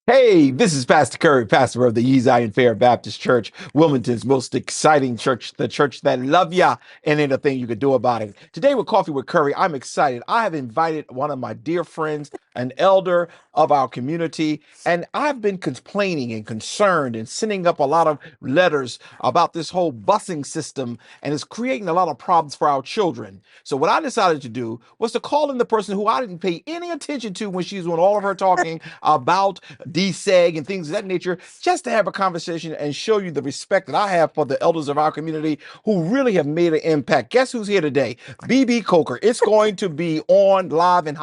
Hey, this is Pastor Curry, pastor of the Ye Zion Fair Baptist Church, Wilmington's most exciting church, the church that love ya and ain't a thing you can do about it. Today with Coffee with Curry, I'm excited. I have invited one of my dear friends, an elder of our community, and I've been complaining and concerned and sending up a lot of letters about this whole busing system, and it's creating a lot of problems for our children. So what I decided to do was to call in the person who I didn't pay any attention to when she was doing all of her talking about deseg and things of that nature, just to have a conversation and show you the respect that I have for the elders of our community who really have made an impact. Guess who's here today? Bebe Coker. It's going to be on live and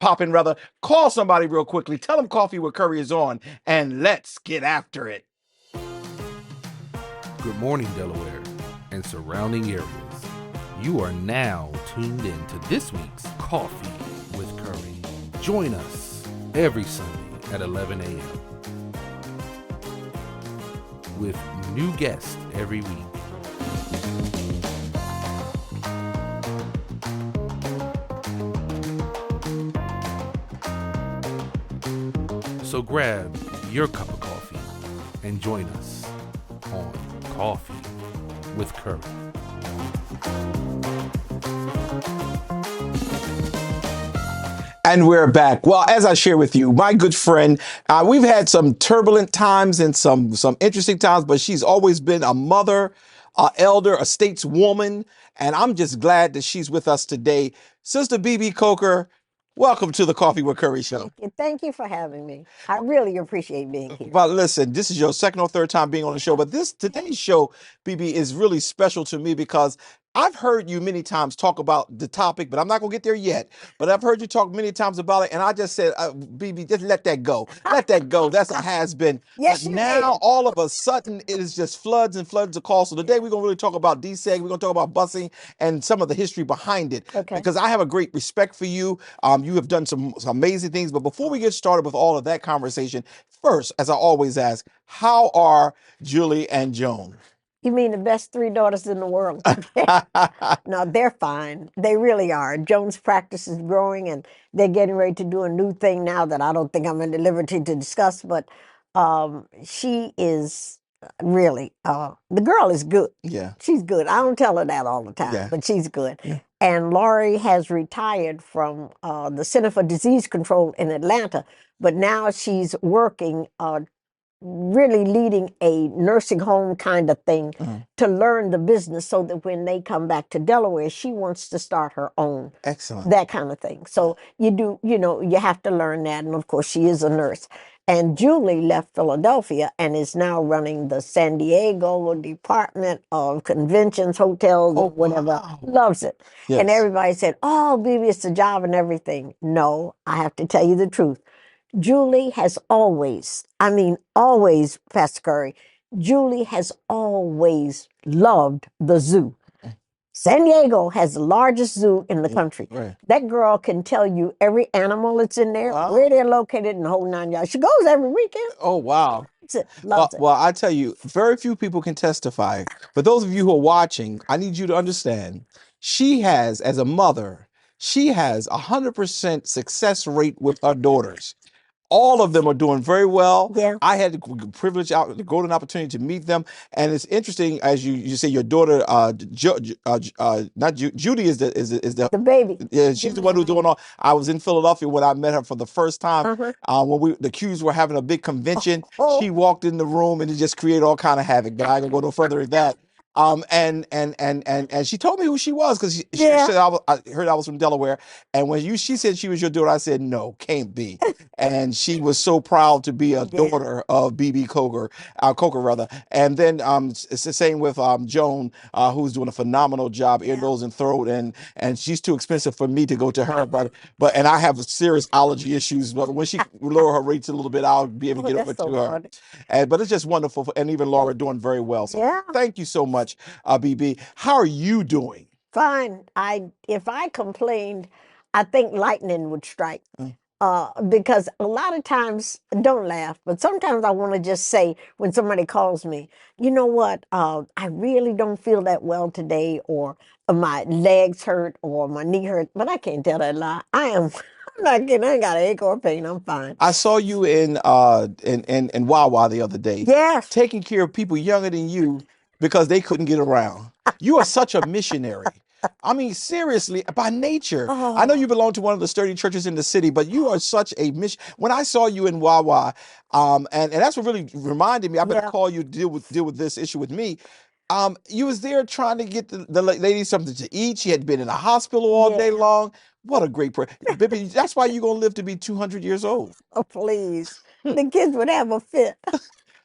popping rather. Call somebody real quickly. Tell them Coffee with Curry is on, and let's get after it. Good morning, Delaware and surrounding areas. You are now tuned in to this week's Coffee with Curry. Join us every Sunday at 11 a.m. with new guests every week. So grab your cup of coffee and join us on Coffee with Curry. And we're back. Well, as I share with you, my good friend, we've had some turbulent times and some interesting times, but she's always been a mother, a elder, a stateswoman, and I'm just glad that she's with us today. Sister Bebe Coker, welcome to the Coffee with Curry show. Thank you for having me. I really appreciate being here. Well, listen, this is your second or third time being on the show, but today's show, BB, is really special to me because I've heard you many times talk about the topic, but I'm not gonna get there yet. But I've heard you talk many times about it, and I just said, BB, just let that go. Let that go. That's a has been. Yes, But you now, did. all of a sudden, it is just floods and floods of calls. So today, we're gonna really talk about DSEG. We're gonna talk about busing and some of the history behind it. Okay. Because I have a great respect for you. You have done some amazing things. But before we get started with all of that conversation, first, as I always ask, how are Julie and Joan? You mean the best three daughters in the world? No, they're fine. They really are. Joan's practice is growing, and they're getting ready to do a new thing now that I don't think I'm at the liberty to discuss. But she is really the girl is good. Yeah. She's good. I don't tell her that all the time, Yeah. but she's good. Yeah. And Laurie has retired from the Center for Disease Control in Atlanta, but now she's working really leading a nursing home kind of thing to learn the business so that when they come back to Delaware, she wants to start her own. Excellent. That kind of thing. So you have to learn that. And of course, she is a nurse. And Julie left Philadelphia and is now running the San Diego Department of Conventions, Hotels, or whatever. Wow. Loves it. Yes. And everybody said, oh, baby, it's a job and everything. No, I have to tell you the truth. Julie has always, I mean, always, Pastor Curry, Julie has always loved the zoo. San Diego has the largest zoo in the country. Right. That girl can tell you every animal that's in there, Wow. where they're located, and the whole 9 yards. She goes every weekend. Oh, wow. Loves it. Loves it. Well, I tell you, very few people can testify. But those of you who are watching, I need you to understand, she has, as a mother, she has 100% success rate with her daughters. All of them are doing very well. Yeah. I had the golden opportunity to meet them, and it's interesting as you say your daughter, Judy is The baby. yeah, she's the one who's doing all. I was in Philadelphia when I met her for the first time. When the Qs were having a big convention, she walked in the room and it just created all kind of havoc. But I can go no further than that. And she told me who she was because she Yeah. said I heard I was from Delaware, and when she said she was your daughter, I said no, can't be. And she was so proud to be a daughter of Bebe Coker, Coker rather. And then it's the same with Joan, who's doing a phenomenal job, ear, nose, and throat, and she's too expensive for me to go to her, but and I have serious allergy issues. But when she lower her rates a little bit, I'll be able to get over That's so to her. funny. But it's just wonderful, and even Laura doing very well. So Yeah. thank you so much, BB. How are you doing? Fine. If I complained, I think lightning would strike. Because a lot of times, don't laugh, but sometimes I want to just say when somebody calls me, you know what, I really don't feel that well today, or my legs hurt, or my knee hurt, but I can't tell that lie. I am I'm not kidding. I ain't got an ache or a pain. I'm fine. I saw you in Wawa the other day, Yes. taking care of people younger than you because they couldn't get around. You are such a missionary. I mean, seriously, by nature. I know you Oh, belong to one of the sturdy churches in the city, but you are such a mission. When I saw you in Wawa, and that's what really reminded me. I better yeah, call you to deal with this issue with me. You was there trying to get the lady something to eat. She had been in a hospital all day yeah. long. What a great prayer. Baby, that's why you're gonna live to be 200 years old. Oh, please. The kids would have a fit.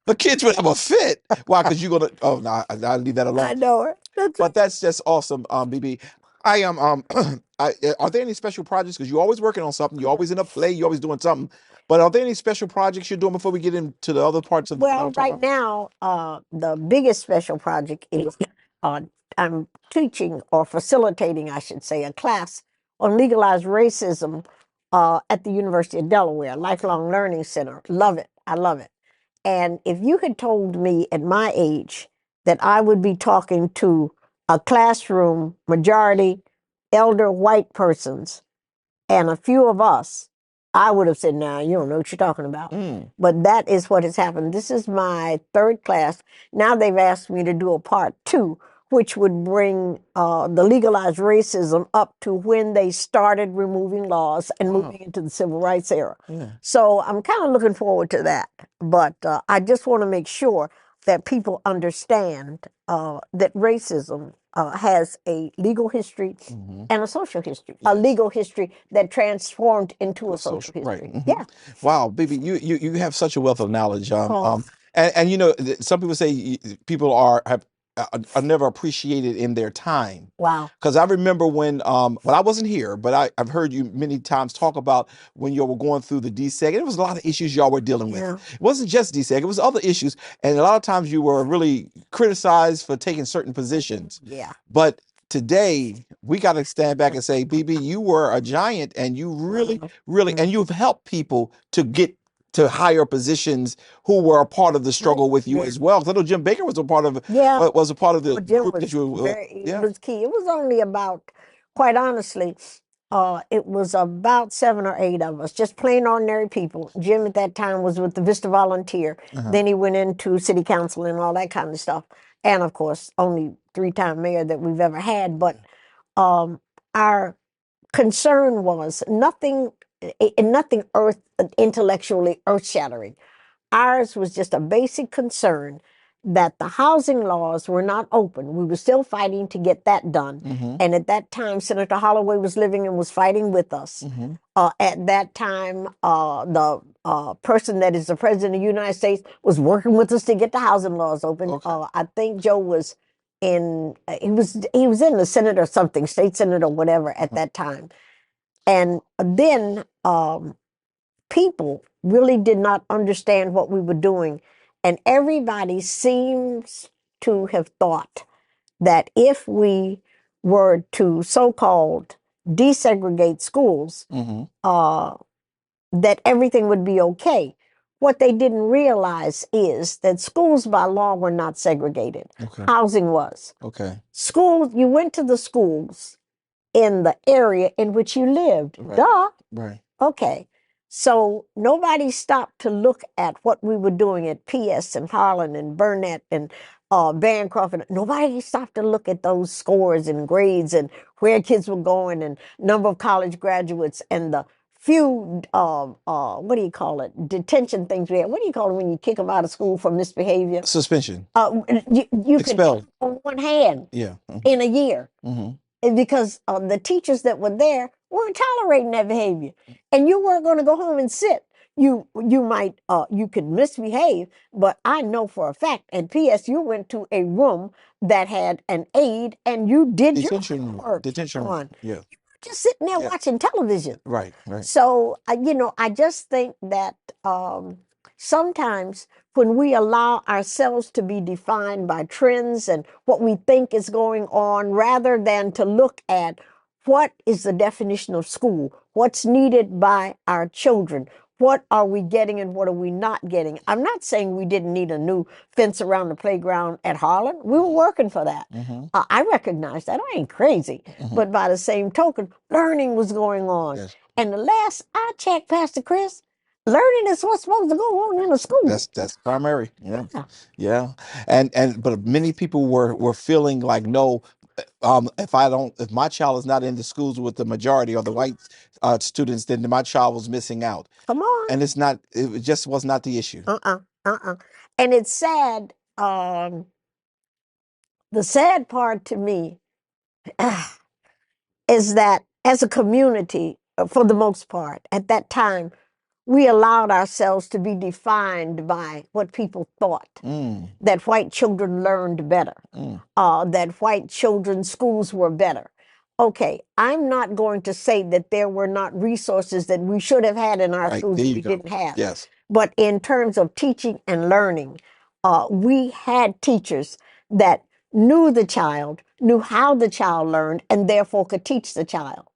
The kids would have a fit. Why? Because you're gonna. Oh no, I'll leave that alone. I know it. That's But that's just awesome, BB. I am. Are there any special projects? Because you're always working on something. You're always in a play. You're always doing something. But are there any special projects you're doing before we get into the other parts of that well, I'm talking right about? now, the biggest special project is uh, I'm teaching or facilitating, I should say, a class on legalized racism at the University of Delaware, Okay. Lifelong Learning Center. Love it. I love it. And if you had told me at my age that I would be talking to a classroom majority elder white persons and a few of us, I would have said, "Nah, you don't know what you're talking about." Mm. But that is what has happened. This is my third class. Now they've asked me to do a part two, which would bring the legalized racism up to when they started removing laws and Wow. moving into the civil rights era. Yeah. So I'm kind of looking forward to that. But I just want to make sure that people understand that racism has a legal history Hmm. and a social history, a Yes. legal history that transformed into To a a social social, right. history. Hmm. Yeah. Wow, baby, you have such a wealth of knowledge. Oh, And some people say people are never appreciated in their time. wow. Because I remember when, well, I wasn't here, but I've heard you many times talk about when you were going through the DSEG. There was a lot of issues y'all were dealing with. Yeah. It wasn't just DSEG; it was other issues, and a lot of times you were really criticized for taking certain positions. Yeah. But today we got to stand back and say, BB, you were a giant, and you really, Wow. really, Mm. and you've helped people to get to higher positions who were a part of the Right. struggle with you Yeah. as well. 'Cause I know Jim Baker was a part of Yeah. the Well, Jim group that was you were. very, it Yeah. was key. It was only about, quite honestly, it was about 7 or 8 of us, just plain ordinary people. Jim at that time was with the Vista Volunteer. Uh-huh. Then he went into city council and all that kind of stuff. And of course, only 3-time mayor that we've ever had. But um, our concern was nothing, nothing intellectually earth shattering. Ours was just a basic concern that the housing laws were not open. We were still fighting to get that done. Mm-hmm. And at that time, Senator Holloway was living and was fighting with us. Mm-hmm. At that time, the person that is the president of the United States was working with us to get the housing laws open. Okay. I think Joe was he was in the Senate or something, state Senate or whatever at Uh-huh. that time. And then people really did not understand what we were doing. And everybody seems to have thought that if we were to so called desegregate schools, Mm-hmm. uh, that everything would be okay. What they didn't realize is that schools by law were not segregated, Okay. housing was. Okay. Schools, you went to the schools in the area in which you lived. Right. Duh. Right. Okay. So nobody stopped to look at what we were doing at PS and Harlan and Burnett and Bancroft. And nobody stopped to look at those scores and grades and where kids were going and number of college graduates and the few, what do you call it, detention things we had. What do you call it when you kick them out of school for misbehavior? Suspension. You could Expelled. count on one hand Yeah. in a year Mm-hmm. because the teachers that were there weren't tolerating that behavior, and you weren't going to go home and sit. You might you could misbehave, but I know for a fact at PS you went to a room that had an aide and you did your Detention room. homework. Detention room. On Yeah. just sitting there Yeah. watching television. Right. Right. So, I just think that sometimes when we allow ourselves to be defined by trends and what we think is going on, rather than to look at what is the definition of school, what's needed by our children, what are we getting and what are we not getting? I'm not saying we didn't need a new fence around the playground at Harlan. We were working for that. Mm-hmm. I recognize that. I ain't crazy. Mm-hmm. But by the same token, learning was going on. Yes. And the last I checked, Pastor Chris, learning is what's supposed to go on in a school. That's primary. Yeah. Yeah. Yeah. And but many people were feeling like, no, if my child is not in the schools with the majority or the white students, then my child was missing out. Come on. And it just was not the issue. And it's sad. The sad part to me is that as a community, for the most part, at that time, we allowed ourselves to be defined by what people thought, that white children learned better, that white children's schools were better. Okay, I'm not going to say that there were not resources that we should have had in our Right. schools There that you we go. didn't have. Yes. But in terms of teaching and learning, we had teachers that knew the child, knew how the child learned, and therefore could teach the child.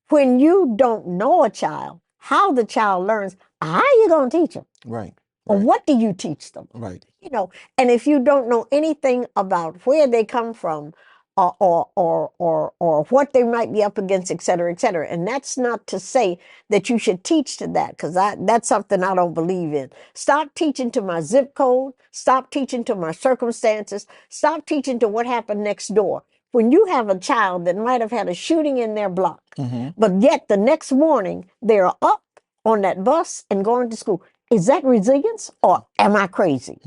When you don't know a child, how the child learns, how are you going to teach them? Right. Or Right. what do you teach them? Right. You know, and if you don't know anything about where they come from, or what they might be up against, et cetera, et cetera. And that's not to say that you should teach to that, because that's something I don't believe in. Stop teaching to my zip code. Stop teaching to my circumstances. Stop teaching to what happened next door. When you have a child that might have had a shooting in their block, but yet the next morning they're up on that bus and going to school. Is that resilience, or am I crazy?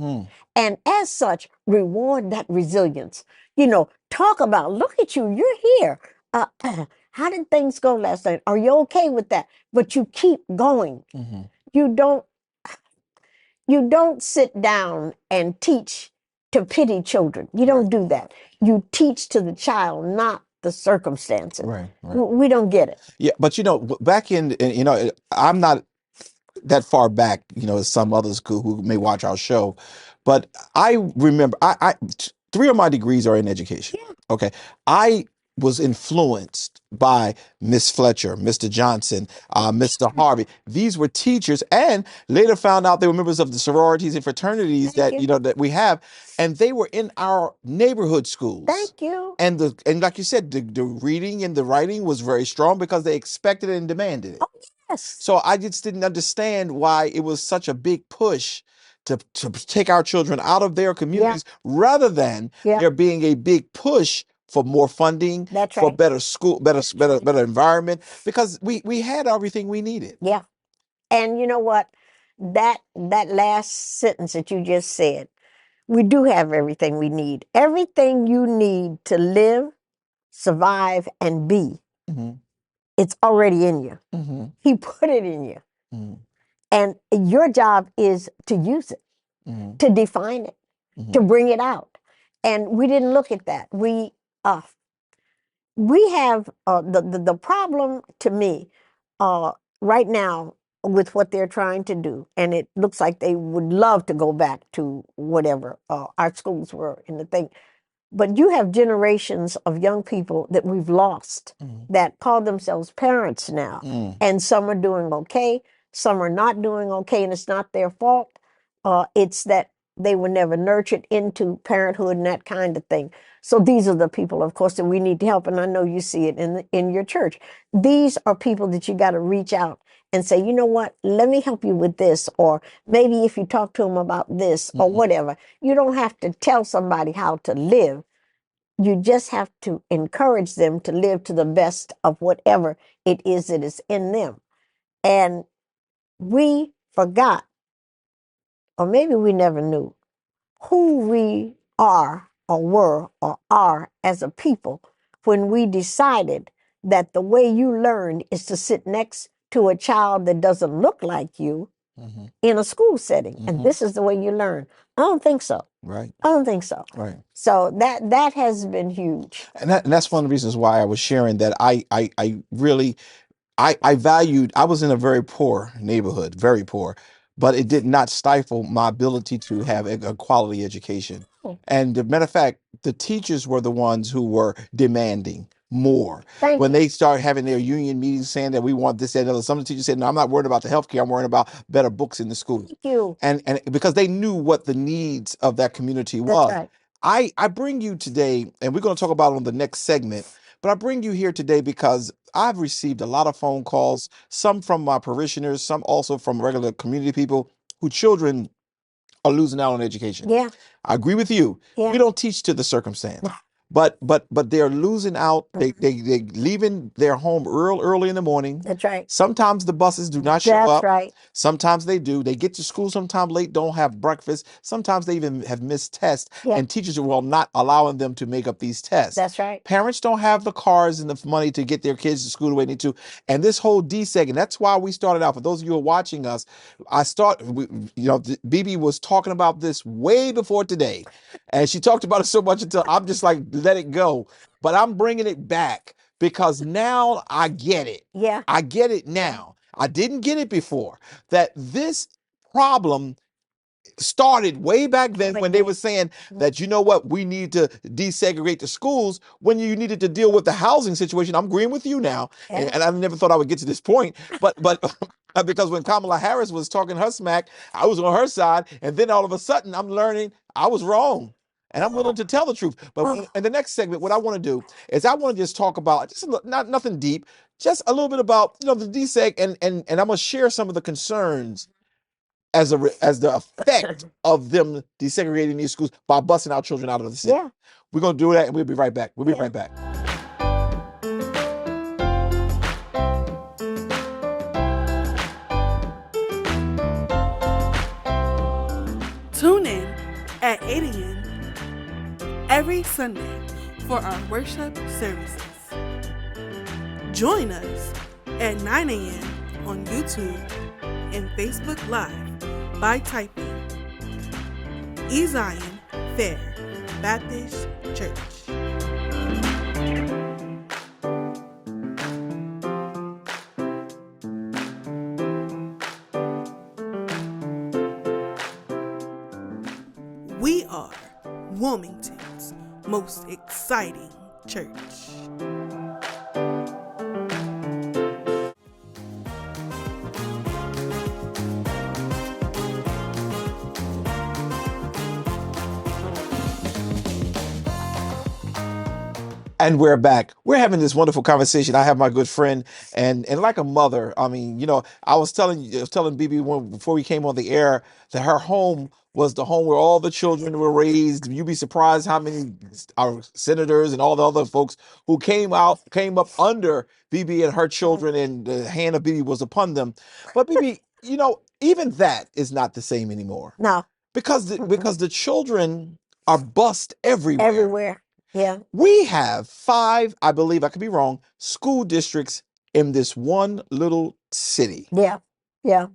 And as such, reward that resilience. You know, talk about, look at you, you're here. How did things go last night? Are you okay with that? But you keep going. You don't sit down and teach to pity children. You don't do that. You teach to the child, not the circumstances. Right. Right. We don't get it. Yeah, but back I'm not that far back, as some others who may watch our show, but I remember three of my degrees are in education. Yeah. Okay, I was influenced by Miss Fletcher, Mr. Johnson, Mr. Harvey. These were teachers, and later found out they were members of the sororities and fraternities Thank you. that we have, and they were in our neighborhood schools. Thank you. And like you said, the reading and the writing was very strong because they expected it and demanded it. Oh, yes. So I just didn't understand why it was such a big push to take our children out of their communities, rather than there being a big push for more funding, That's for right. better school, better environment, because we had everything we needed. Yeah. And you know what? That last sentence that you just said, we do have everything we need. Everything you need to live, survive, and be, it's already in you. He put it in you. And your job is to use it, to define it, to bring it out. And we didn't look at that. We have the problem to me right now with what they're trying to do, and it looks like they would love to go back to whatever our schools were in the thing. But you have generations of young people that we've lost that call themselves parents now. And some are doing okay, some are not doing okay, and it's not their fault. It's that they were never nurtured into parenthood and that kind of thing. So these are the people, of course, that we need to help. And I know you see it in your church. These are people that you got to reach out and say, you know what, let me help you with this. Or maybe if you talk to them about this or whatever, you don't have to tell somebody how to live. You just have to encourage them to live to the best of whatever it is that is in them. And we forgot, or maybe we never knew, who we are or were or are as a people when we decided that the way you learned is to sit next to a child that doesn't look like you in a school setting. And this is the way you learn. I don't think so. Right. I don't think so. Right. So that has been huge. And that's one of the reasons why I was sharing that I really I valued, I was in a very poor neighborhood, very poor, but it did not stifle my ability to have a quality education. And as a matter of fact, the teachers were the ones who were demanding more. Thank When you. they started having their union meetings saying that we want this, that, and other, some of the teachers said, no, I'm not worried about the healthcare. I'm worried about better books in the school. Thank you. And because they knew what the needs of that community That's was. right. I bring you today, and we're going to talk about it on the next segment, But I bring you here today because I've received a lot of phone calls, some from my parishioners, some also from regular community people who children are losing out on education. Yeah. I agree with you. Yeah. We don't teach to the circumstance. But they're losing out. They leaving their home early in the morning. That's right. Sometimes the buses do not show That's up. right. Sometimes they do. They get to school sometime late, don't have breakfast. Sometimes they even have missed tests, Yeah. and teachers are not allowing them to make up these tests. That's right. Parents don't have the cars and the money to get their kids to school the way they need to. And this whole deseg, and that's why we started out. For those of you who are watching us, Bebe was talking about this way before today. And she talked about it so much until I'm just like, let it go. But I'm bringing it back because now I get it. Yeah. I get it now. I didn't get it before. That this problem started way back then when they were saying that, you know what, we need to desegregate the schools when you needed to deal with the housing situation. I'm agreeing with you now. Yeah. And I never thought I would get to this point. But because when Kamala Harris was talking her smack, I was on her side. And then all of a sudden I'm learning I was wrong. And I'm willing to tell the truth. But in the next segment, what I want to do is I want to just talk about just nothing deep, just a little bit about the deseg, and I'm gonna share some of the concerns as the effect of them desegregating these schools by busing our children out of the city. Yeah. We're gonna do that, and we'll be right back. We'll be right back. Tune in at 8 a.m. every Sunday for our worship services. Join us at 9 a.m. on YouTube and Facebook Live by typing E Zion Fair Baptist Church. We are Wilmington's most exciting church. And we're back. We're having this wonderful conversation. I have my good friend and like a mother. I mean, I was telling Bibi before we came on the air that her home was the home where all the children were raised. You'd be surprised how many our senators and all the other folks who came up under Bibi and her children, and the hand of Bibi was upon them. But Bibi, even that is not the same anymore. No. Because the children are bussed everywhere. Everywhere. Yeah. We have 5, I believe, I could be wrong, school districts in this one little city. Yeah. Yeah.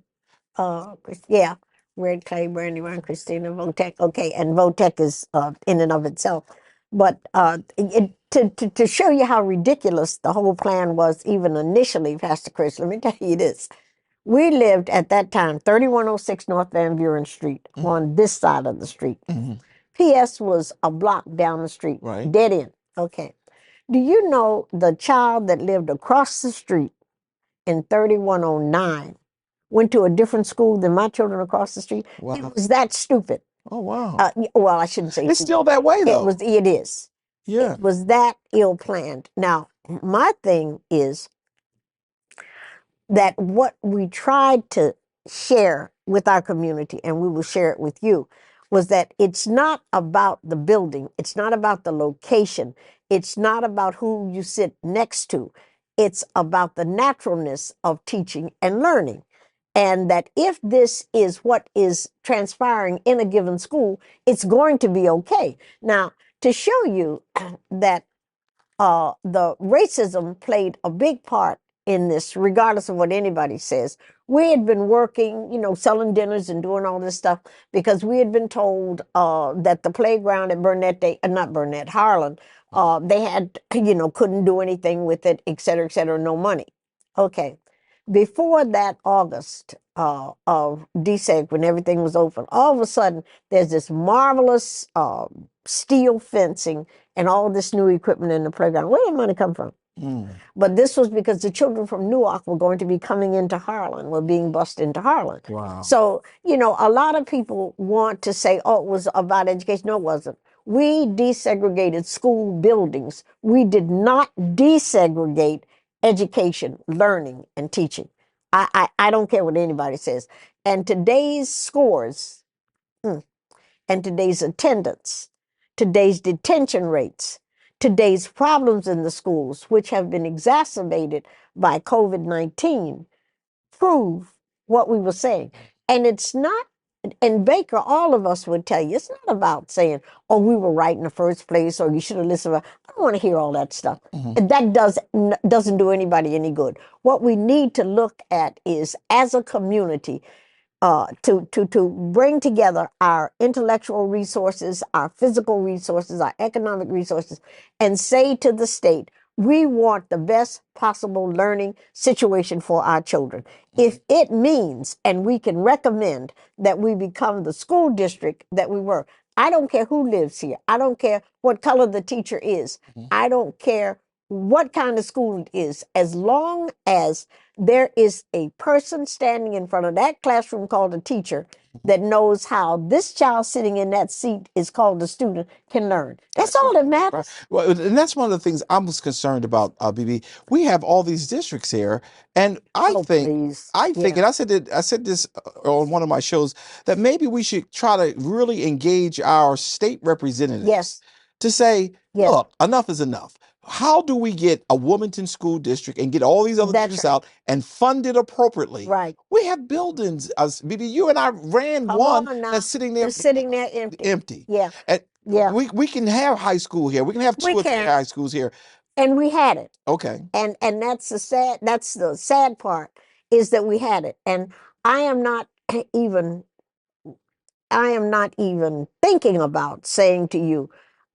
Yeah. Red Clay, Brandywine, Christina, Votech. Okay, and Votech is in and of itself. But to show you how ridiculous the whole plan was, even initially, Pastor Chris, let me tell you this. We lived at that time, 3106 North Van Buren Street, on this side of the street. Mm-hmm. PS was a block down the street, Right. Dead end. Okay. Do you know the child that lived across the street in 3109 went to a different school than my children across the street? Wow. It was that stupid. Oh, wow. Well, I shouldn't say It's still that way, though. It is. Yeah. It was that ill-planned. Now, my thing is that what we tried to share with our community, and we will share it with you, was that it's not about the building. It's not about the location. It's not about who you sit next to. It's about the naturalness of teaching and learning. And that if this is what is transpiring in a given school, it's going to be okay. Now, to show you that the racism played a big part in this, regardless of what anybody says. We had been working, selling dinners and doing all this stuff because we had been told that the playground at Harlan, they had, couldn't do anything with it, et cetera, no money. Okay. Before that August of DSEG, when everything was open, all of a sudden there's this marvelous steel fencing and all this new equipment in the playground. Where did the money come from? But this was because the children from Newark were going to be coming into Harlan, were being bused into Harlan. Wow. So, a lot of people want to say, oh, it was about education. No, it wasn't. We desegregated school buildings. We did not desegregate education, learning, and teaching. I don't care what anybody says. And today's scores, and today's attendance, today's detention rates, today's problems in the schools, which have been exacerbated by COVID-19, prove what we were saying. And it's not, and Baker, all of us would tell you, it's not about saying, oh, we were right in the first place, or you should have listened. I don't want to hear all that stuff. And that doesn't do anybody any good. What we need to look at is, as a community, to bring together our intellectual resources, our physical resources, our economic resources, and say to the state, we want the best possible learning situation for our children. If it means, and we can recommend, that we become the school district that we were. I don't care who lives here. I don't care what color the teacher is. I don't care what kind of school it is, as long as there is a person standing in front of that classroom called a teacher that knows how this child sitting in that seat is called a student can learn. That's all that matters. Right. Well, and that's one of the things I was concerned about, BB. We have all these districts here, and I think, Please. and I said this on one of my shows, that maybe we should try to really engage our state representatives. Yes. To say, Yes. look, enough is enough. How do we get a Wilmington school district and get all these other That's districts right. out and fund it appropriately? Right. We have buildings. BB, you and I ran Come one on now. that's sitting there It's sitting there empty. empty. Yeah. And Yeah. we can have high school here. We can have We two or three can. high schools here. And we had it. Okay. And that's the sad part, is that we had it. And I am not even thinking about saying to you,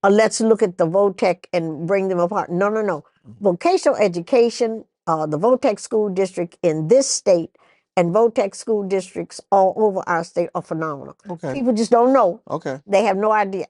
let's look at the VOTEC and bring them apart. No, no, no. Vocational education, the VOTEC school district in this state and VOTEC school districts all over our state are phenomenal. Okay. People just don't know. Okay. They have no idea.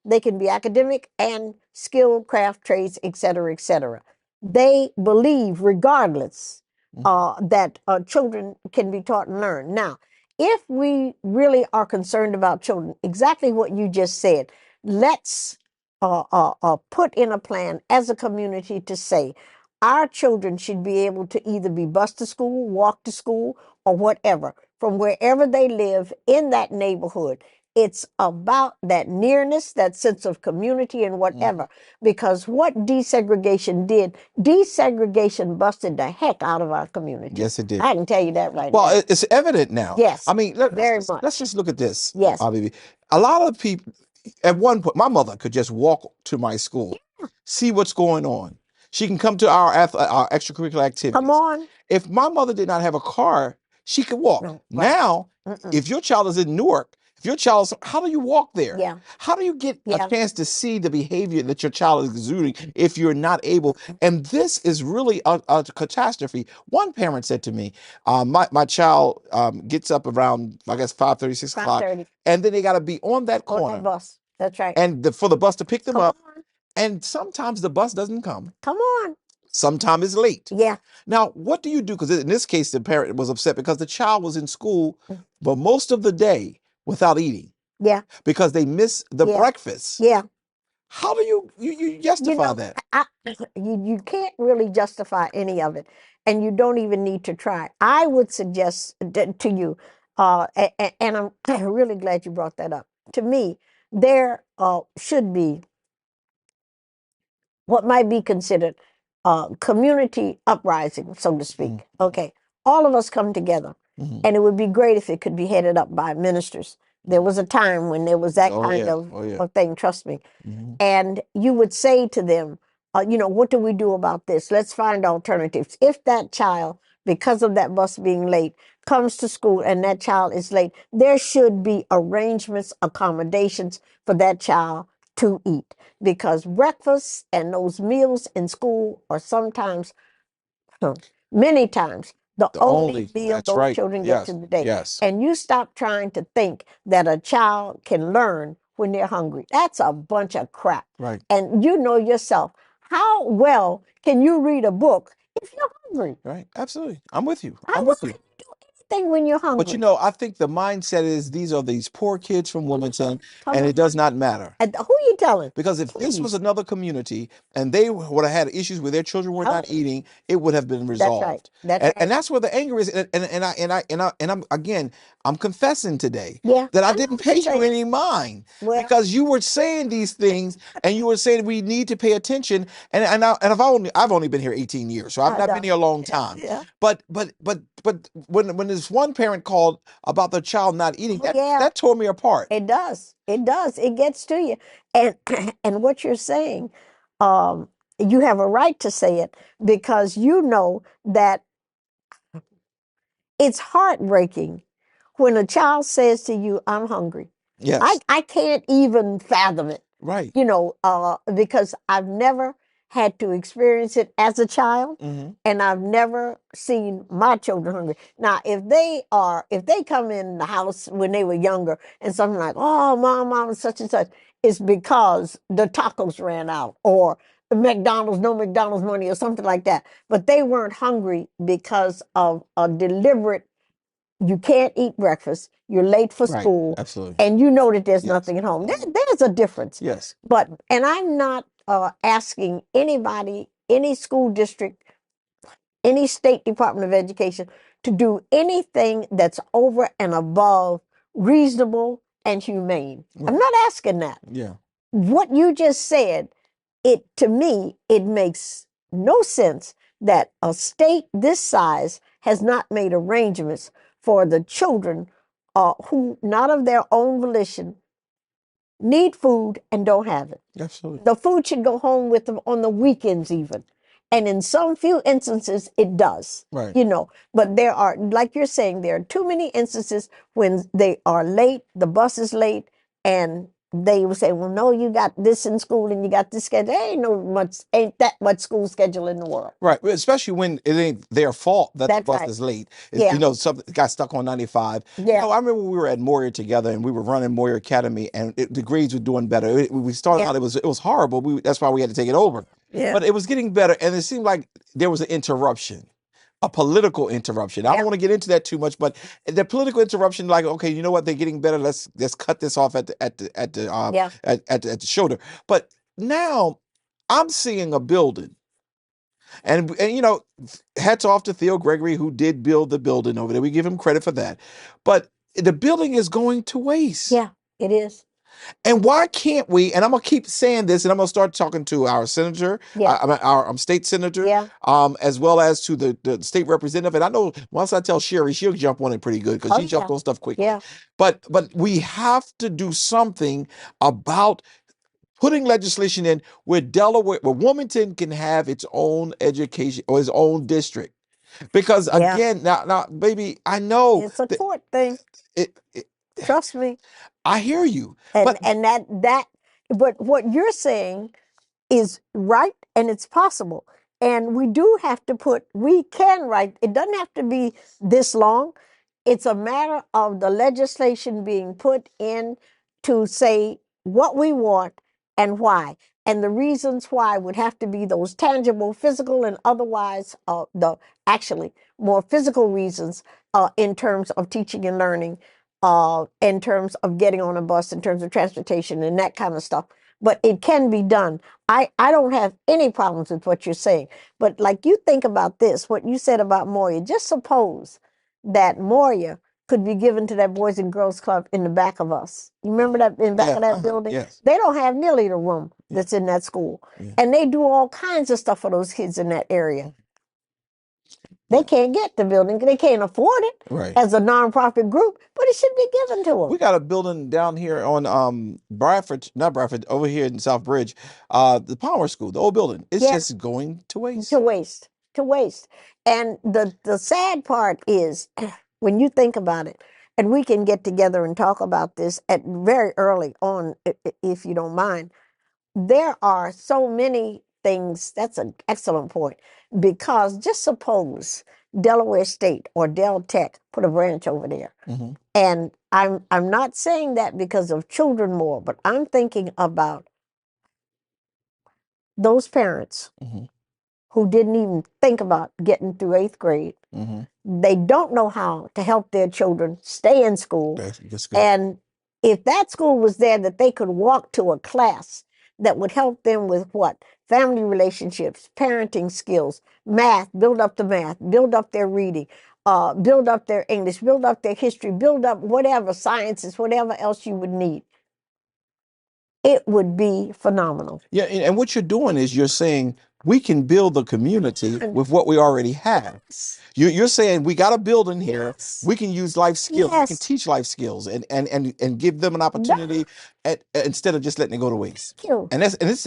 They can be academic and skilled craft trades, et cetera, et cetera. They believe, regardless, that children can be taught and learn. Now, if we really are concerned about children, exactly what you just said, let's put in a plan as a community to say our children should be able to either be bused to school, walk to school, or whatever, from wherever they live in that neighborhood. It's about that nearness, that sense of community and whatever. Because what desegregation did, desegregation busted the heck out of our community. Yes, it did. I can tell you that right now. Well, it's evident now. Yes, I mean, very much. let's just look at this. Yes. BB. A lot of people, at one point, my mother could just walk to my school, see what's going on. She can come to our extracurricular activities. Come on. If my mother did not have a car, she could walk. Right. Now, if your child is in Newark, if your child, how do you walk there? Yeah. How do you get a chance to see the behavior that your child is exuding if you're not able? And this is really a catastrophe. One parent said to me, my child gets up around, I guess, 5:30, 6 o'clock, and then they got to be on that corner. On that bus. That's right. And for the bus to pick them Come up. on. And sometimes the bus doesn't come. Come on. Sometimes it's late. Yeah. Now, what do you do? Because in this case, the parent was upset because the child was in school, but most of the day without eating. Yeah. Because they miss the breakfast. Yeah. How do you justify that? You can't really justify any of it, and you don't even need to try. I would suggest to you, and I'm really glad you brought that up. To me, there should be what might be considered community uprising, so to speak. Okay, all of us come together, and it would be great if it could be headed up by ministers. There was a time when there was that kind of thing, trust me. And you would say to them, what do we do about this? Let's find alternatives. If that child, because of that bus being late, comes to school and that child is late, there should be arrangements, accommodations for that child to eat. Because breakfast and those meals in school are sometimes, many times, the only meal those children get in the day. Yes. And you stop trying to think that a child can learn when they're hungry. That's a bunch of crap. Right. And you know yourself, how well can you read a book if you're hungry? Right. Absolutely. I'm with you. How I'm well with you. can you do anything when you're But you hungry. know, I think the mindset is these are these poor kids from Wilmington, Come and it on. does not matter. And who you telling? Because if this was Please. another community and they would have had issues where their children were Yep. not eating, it would have been That's right. resolved. That's And right. that's where the anger is. And I'm again, I'm confessing today Yeah. that I I know didn't what you're pay you saying. any mind Well, because you were saying these things and you were saying we need to pay attention. And I've only been here 18 years, so I've I not been know. here a long time. Yeah. But when this one parent called about the child not eating, Oh, yeah. that tore me apart. It does. It does. It gets to you. And and what you're saying, um, you have a right to say it because you know that it's heartbreaking when a child says to you, I'm hungry. Yes, I can't even fathom it, right. because I've never had to experience it as a child, Hmm. and I've never seen my children hungry. Now, if they come in the house when they were younger and something like, oh, mom, such and such, it's because the tacos ran out or the McDonald's, no McDonald's money or something like that. But they weren't hungry because of a deliberate, you can't eat breakfast, you're late for Right. school, Absolutely. and you know that there's Yes. nothing at home. There's a difference. Yes. And I'm not asking anybody, any school district, any state department of education to do anything that's over and above reasonable and humane. I'm Right. not asking that. Yeah. What you just said, to me, it makes no sense that a state this size has not made arrangements for the children who, not of their own volition, need food and don't have it. Absolutely. The food should go home with them on the weekends, even. And in some few instances, it does. Right. But there are, like you're saying, there are too many instances when they are late, the bus is late, and they will say, well, no, you got this in school and you got this schedule. Ain't that much school schedule in the world. Right. Well, especially when it ain't their fault that the That's bus right. is late. Yeah. Something got stuck on 95. Yeah. I remember we were at Moyer together and we were running Moyer Academy and the grades were doing better. We started Yeah. out, it was horrible. That's why we had to take it over. Yeah. But it was getting better and it seemed like there was an interruption. A political interruption. I Yeah. don't want to get into that too much, but the political interruption, like, okay, you know what, they're getting better. Let's cut this off at Yeah. the shoulder. But now I'm seeing a building, and hats off to Theo Gregory who did build the building over there. We give him credit for that. But the building is going to waste. Yeah, it is. And why can't we? And I'm gonna keep saying this, and I'm gonna start talking to our senator, Yeah. our state senator, Yeah. as well as to the state representative. And I know once I tell Sherry, she'll jump on it pretty good because Oh, she jumped yeah. on stuff quickly. Yeah. But we have to do something about putting legislation in where Wilmington can have its own education or its own district. Because Yeah. again, now, baby, I know It's a that court thing. it, Trust me. I hear you, And but but what you're saying is right and it's possible. And we can write, it doesn't have to be this long. It's a matter of the legislation being put in to say what we want and why. And the reasons why would have to be those tangible, physical, and otherwise, the actually more physical reasons in terms of teaching and learning, in terms of getting on a bus, in terms of transportation and that kind of stuff. But it can be done. I don't have any problems with what you're saying. But like you think about this, what you said about Moria, just suppose that Moria could be given to that Boys and Girls Club in the back of us. You remember that in the back yeah, of that building? yes, They don't have nearly the room that's in that school. yeah, And they do all kinds of stuff for those kids in that area. They yeah, can't get the building. They can't afford it right. as a nonprofit group, but it should be given to them. We got a building down here on Bradford, not Bradford, over here in South Bridge, the Palmer School, the old building. It's Yeah. just going to waste. To waste. And the sad part is when you think about it, and we can get together and talk about this at very early on, if you don't mind. There are so many things. That's an excellent point, because just suppose Delaware State or Del Tech put a branch over there. Hmm. And I'm not saying that because of children more, but I'm thinking about those parents Hmm. who didn't even think about getting through 8th grade, They don't know how to help their children stay in school. That's good. And if that school was there that they could walk to a class that would help them with what? Family relationships, parenting skills, math, build up the math, build up their reading, build up their English, build up their history, build up whatever sciences, whatever else you would need. It would be phenomenal. Yeah, and what you're doing is you're saying we can build the community with what we already have. You're saying we got a building here. We can use life skills. We can Yes. teach life skills and give them an opportunity instead of just letting it go to waste. Thank you.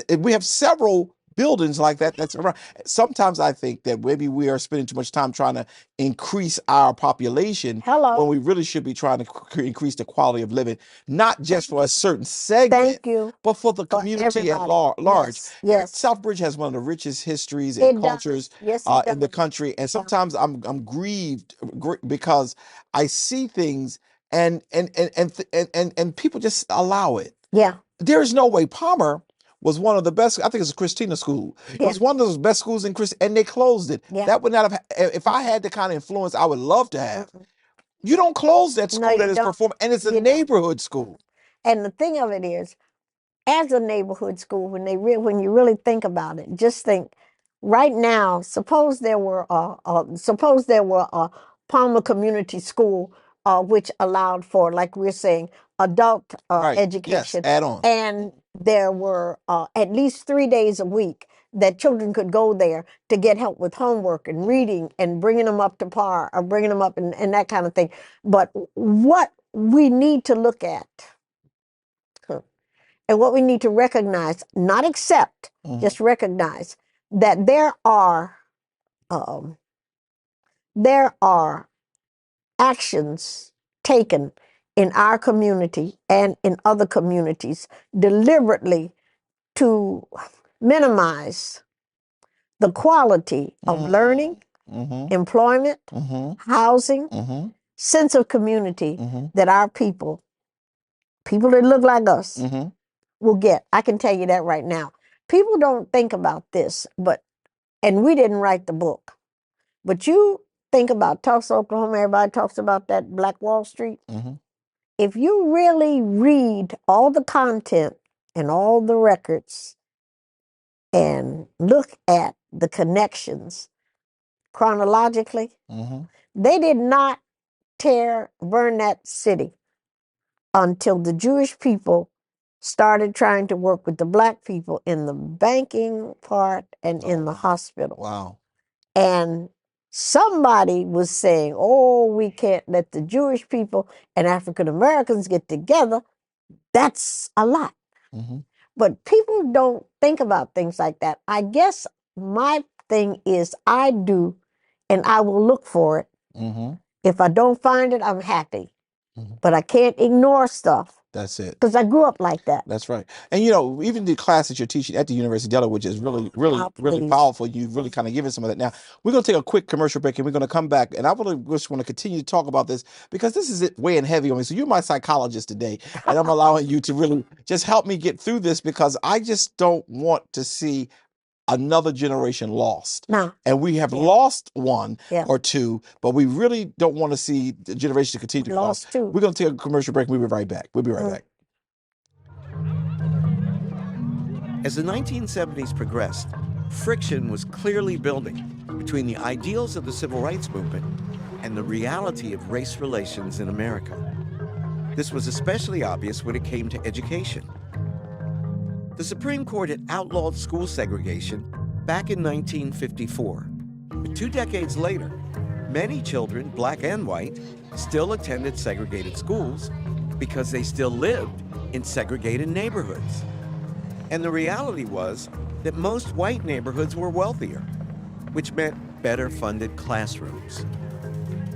And we have several buildings like that that's around. Sometimes I think that maybe we are spending too much time trying to increase our population when we really should be trying to increase the quality of living, not just for a certain segment, Thank you. but for the community at large. Yes. Southbridge has one of the richest histories and It cultures does. Yes, it in the does. country, and sometimes I'm grieved because I see things and people just allow it. Yeah. There is no way. Palmer was one of the best. I think it's a Christina school. It was one of those best schools in Chris, and they closed it. Yeah. That would not have. If I had the kind of influence I would love to have, you don't close that school that is performing, and it's a neighborhood school. And the thing of it is, as a neighborhood school, when you really think about it, just think. Right now, suppose there were a Palmer Community School, which allowed for, like we're saying, adult education. Yes, add on. And there were at least 3 days a week that children could go there to get help with homework and reading and bringing them up to par or bringing them up and that kind of thing. But what we need to look at and what we need to recognize, not accept, just recognize that there are actions taken in our community and in other communities deliberately to minimize the quality of learning, employment, housing, sense of community that our people that look like us, will get. I can tell you that right now. People don't think about this, and we didn't write the book, but you think about Tulsa, Oklahoma, everybody talks about that Black Wall Street. If you really read all the content and all the records and look at the connections chronologically, they did not burn that city until the Jewish people started trying to work with the Black people in the banking part and in the hospital. Wow. And somebody was saying, oh, we can't let the Jewish people and African Americans get together. That's a lot. But people don't think about things like that. I guess my thing is I do, and I will look for it. If I don't find it, I'm happy. But I can't ignore stuff. That's it. Because I grew up like that. That's right. And even the class that you're teaching at the University of Delaware, which is really powerful, you've really kind of given some of that. Now, we're going to take a quick commercial break and we're going to come back. And I just want to continue to talk about this because this is weighing heavy on me. So you're my psychologist today, and I'm allowing you to really just help me get through this because I just don't want to see another generation lost. No. And we have lost one or two, but we really don't want to see the generation continue to lost. Two. We're going to take a commercial break. We'll be right back. Back. As the 1970s progressed, friction was clearly building between the ideals of the civil rights movement and the reality of race relations in America. This was especially obvious when it came to education. The Supreme Court had outlawed school segregation back in 1954. But 2 decades later, many children, Black and white, still attended segregated schools because they still lived in segregated neighborhoods. And the reality was that most white neighborhoods were wealthier, which meant better funded classrooms.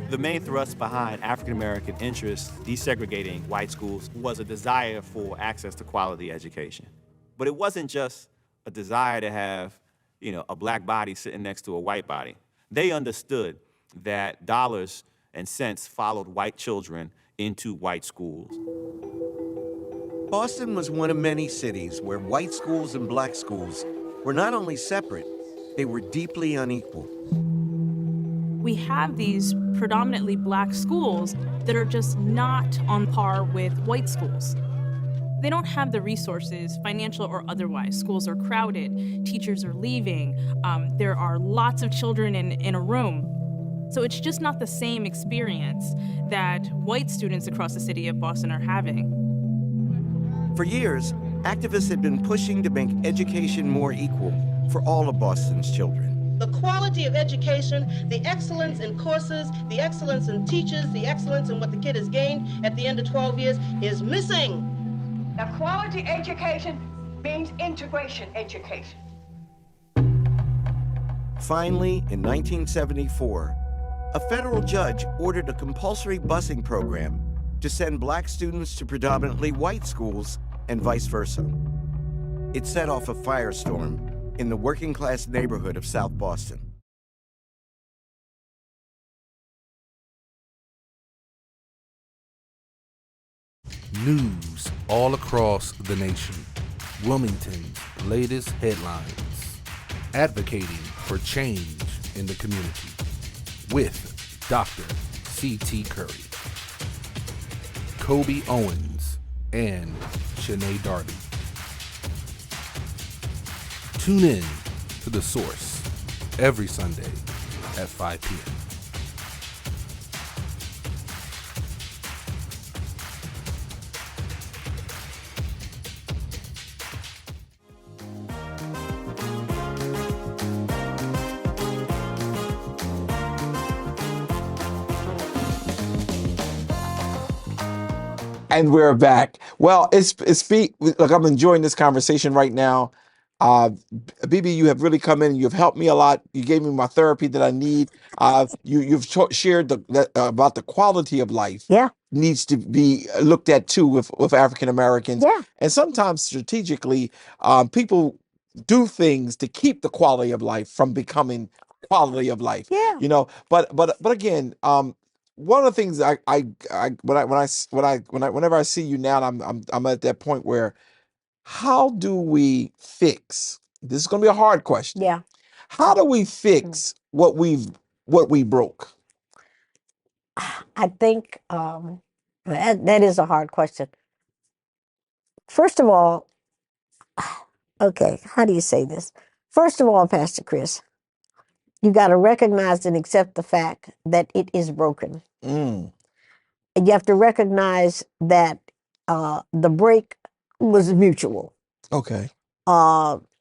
The main thrust behind African-American interests desegregating white schools was a desire for access to quality education. But it wasn't just a desire to have, a black body sitting next to a white body. They understood that dollars and cents followed white children into white schools. Boston was one of many cities where white schools and black schools were not only separate, they were deeply unequal. we have these predominantly black schools that are just not on par with white schools. They don't have the resources, financial or otherwise. Schools are crowded, teachers are leaving, there are lots of children in a room. So it's just not the same experience that white students across the city of Boston are having. For years, activists had been pushing to make education more equal for all of Boston's children. The quality of education, the excellence in courses, the excellence in teachers, the excellence in what the kid has gained at the end of 12 years is missing. The quality education means integration education. Finally, in 1974, a federal judge ordered a compulsory busing program to send black students to predominantly white schools and vice versa. It set off a firestorm in the working-class neighborhood of South Boston. News all across the nation. Wilmington's latest headlines. Advocating for change in the community with Dr. C.T. Curry, Kobe Owens, and Shanae Darby. Tune in to The Source every Sunday at 5 p.m. And we're back. Well, look, I'm enjoying this conversation right now. Bebe, you have really come in. You've helped me a lot. You gave me my therapy that I need. You've shared about the quality of life. Yeah. Needs to be looked at too with African Americans. Yeah. And sometimes strategically, people do things to keep the quality of life from becoming quality of life. Yeah. You know, but again, one of the things whenever I see you now, I'm at that point where, how do we fix? This is going to be a hard question. Yeah. How do we fix what we broke? I think that is a hard question. First of all, okay, how do you say this? First of all, Pastor Chris, you got to recognize and accept the fact that it is broken. Mm. And you have to recognize that the break was mutual. Okay.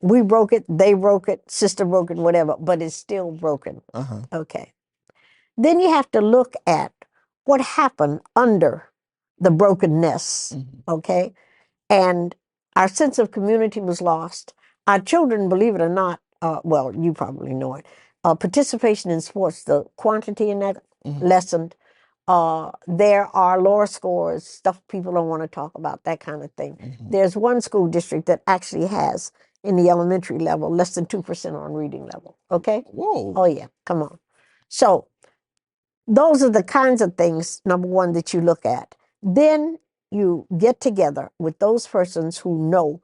We broke it, they broke it, sister broke it, whatever, but it's still broken. Uh-huh. Okay. Then you have to look at what happened under the brokenness. Okay. And our sense of community was lost. Our children, believe it or not, well, you probably know it, participation in sports, the quantity in that lessened. There are lower scores, stuff people don't want to talk about, that kind of thing. There's one school district that actually has, in the elementary level, less than 2% on reading level. Okay? Whoa. Oh, yeah. Come on. So those are the kinds of things, number one, that you look at. Then you get together with those persons who know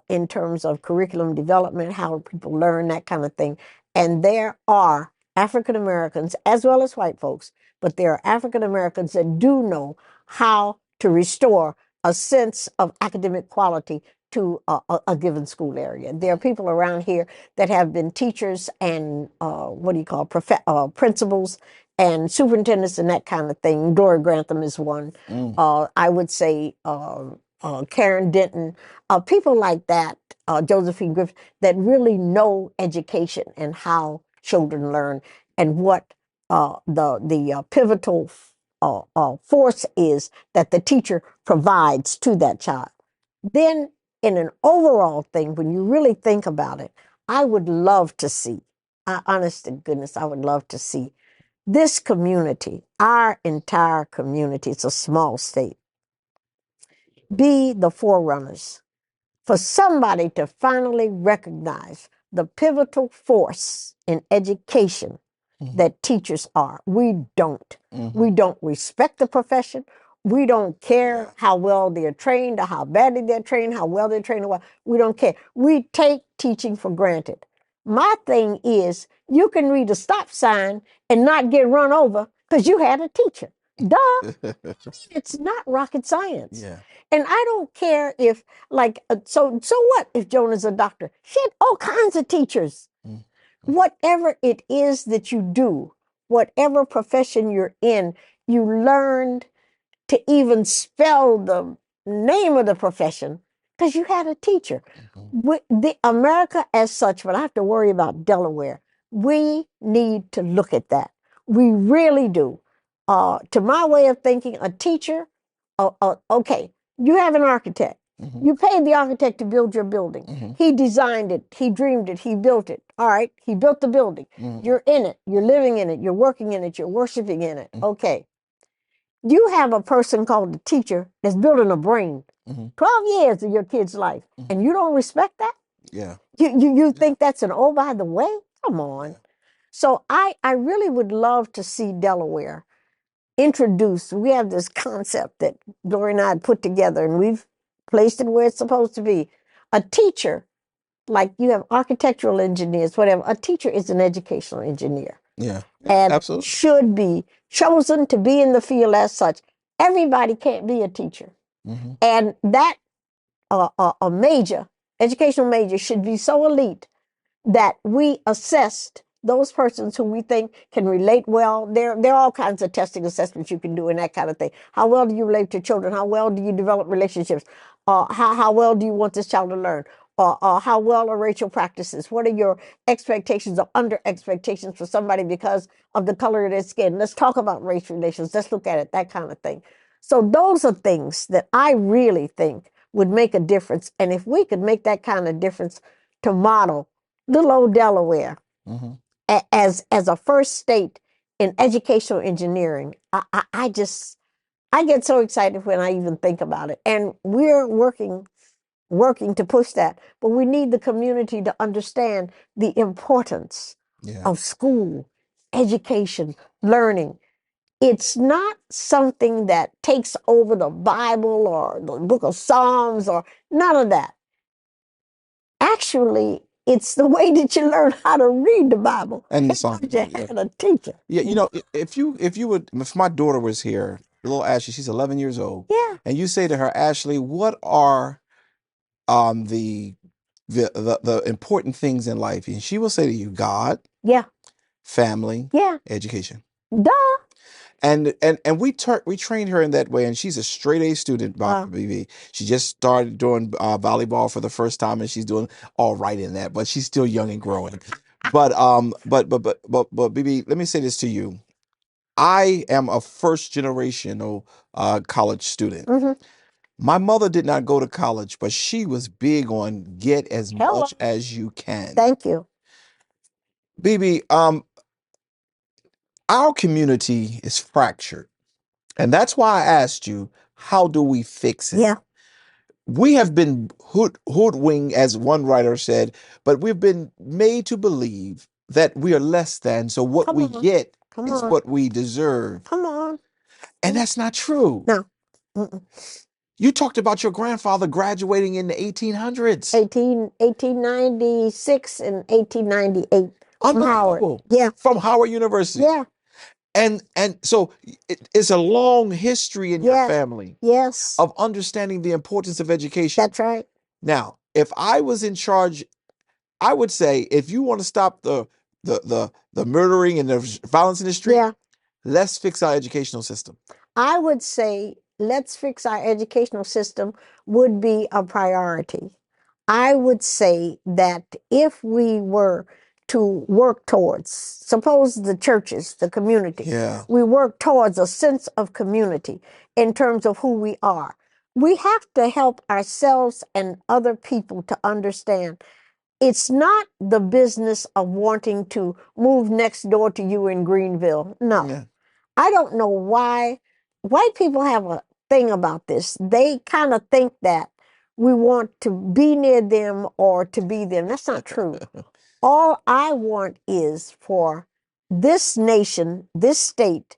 in terms of curriculum development, how people learn, that kind of thing. And there are African Americans as well as white folks, but there are African Americans that do know how to restore a sense of academic quality to a given school area. There are people around here that have been teachers and principals and superintendents and that kind of thing. Gloria Grantham is one. I would say Karen Denton, people like that, Josephine Griffith, that really know education and how children learn and what the pivotal force is that the teacher provides to that child. Then in an overall thing, when you really think about it, I would love to see, honest to goodness, I would love to see this community, our entire community, it's a small state, be the forerunners for somebody to finally recognize the pivotal force in education that teachers are. We don't. We don't respect the profession. We don't care how well they're trained or how badly they're trained, how well they're trained or what. We don't care. We take teaching for granted. My thing is you can read a stop sign and not get run over because you had a teacher. Duh. It's not rocket science. Yeah. And I don't care if, like, so what if Jonah's a doctor? Shit, all kinds of teachers. Whatever it is that you do, whatever profession you're in, you learned to even spell the name of the profession because you had a teacher. The America as such, but I have to worry about Delaware. We need to look at that. We really do. To my way of thinking, a teacher, okay, you have an architect. You paid the architect to build your building. He designed it, he dreamed it, he built it. All right, he built the building. You're in it, you're living in it, you're working in it, you're worshiping in it. Okay. You have a person called the teacher that's building a brain. 12 years of your kid's life, and you don't respect that? Yeah. You think that's an oh, by the way? Come on. So I really would love to see Delaware introduce. We have this concept that Gloria and I had put together, and we've placed it where it's supposed to be. A teacher, like you have architectural engineers, whatever, a teacher is an educational engineer. Yeah. And Absolutely. should be chosen to be in the field as such. Everybody can't be a teacher. And that a major, educational major should be so elite that we assessed those persons who we think can relate well. There are all kinds of testing assessments you can do and that kind of thing. How well do you relate to children? How well do you develop relationships? How well do you want this child to learn? How well are racial practices? What are your expectations or under expectations for somebody because of the color of their skin? Let's talk about race relations. Let's look at it, that kind of thing. So those are things that I really think would make a difference. And if we could make that kind of difference to model little old Delaware as a first state in educational engineering, I get so excited when I even think about it. And we're working to push that. But we need the community to understand the importance of school, education, learning. It's not something that takes over the Bible or the book of Psalms or none of that. Actually, it's the way that you learn how to read the Bible. And the song. You had a teacher. Yeah, if my daughter was here, little Ashley, she's 11 years old. Yeah. And you say to her, Ashley, what are the important things in life? And she will say to you, God, Yeah. family, Yeah. education. Duh. And we trained her in that way, and she's a straight A student, Bebe. She just started doing volleyball for the first time, and she's doing all right in that, but she's still young and growing. But Bebe, let me say this to you. I am a first generational college student. My mother did not go to college, but she was big on get as much as you can. Thank you. Bebe, our community is fractured. And that's why I asked you, how do we fix it? Yeah. We have been hoodwinked, as one writer said, but we've been made to believe that we are less than. So what we get is what we deserve. Come on. And that's not true. No. You talked about your grandfather graduating in the 1800s. 1896 and 1898. From Howard. Yeah. From Howard University. Yeah. And so it's a long history in your family. Yes. Of understanding the importance of education. That's right. Now, if I was in charge, I would say, if you want to stop the murdering and the violence in the street, let's fix our educational system. I would say let's fix our educational system would be a priority. I would say that if we were to work towards, suppose the churches, the community, we work towards a sense of community in terms of who we are. We have to help ourselves and other people to understand it's not the business of wanting to move next door to you in Greenville. No. Yeah. I don't know why white people have a thing about this. They kind of think that we want to be near them or to be them. That's not true. All I want is for this nation, this state,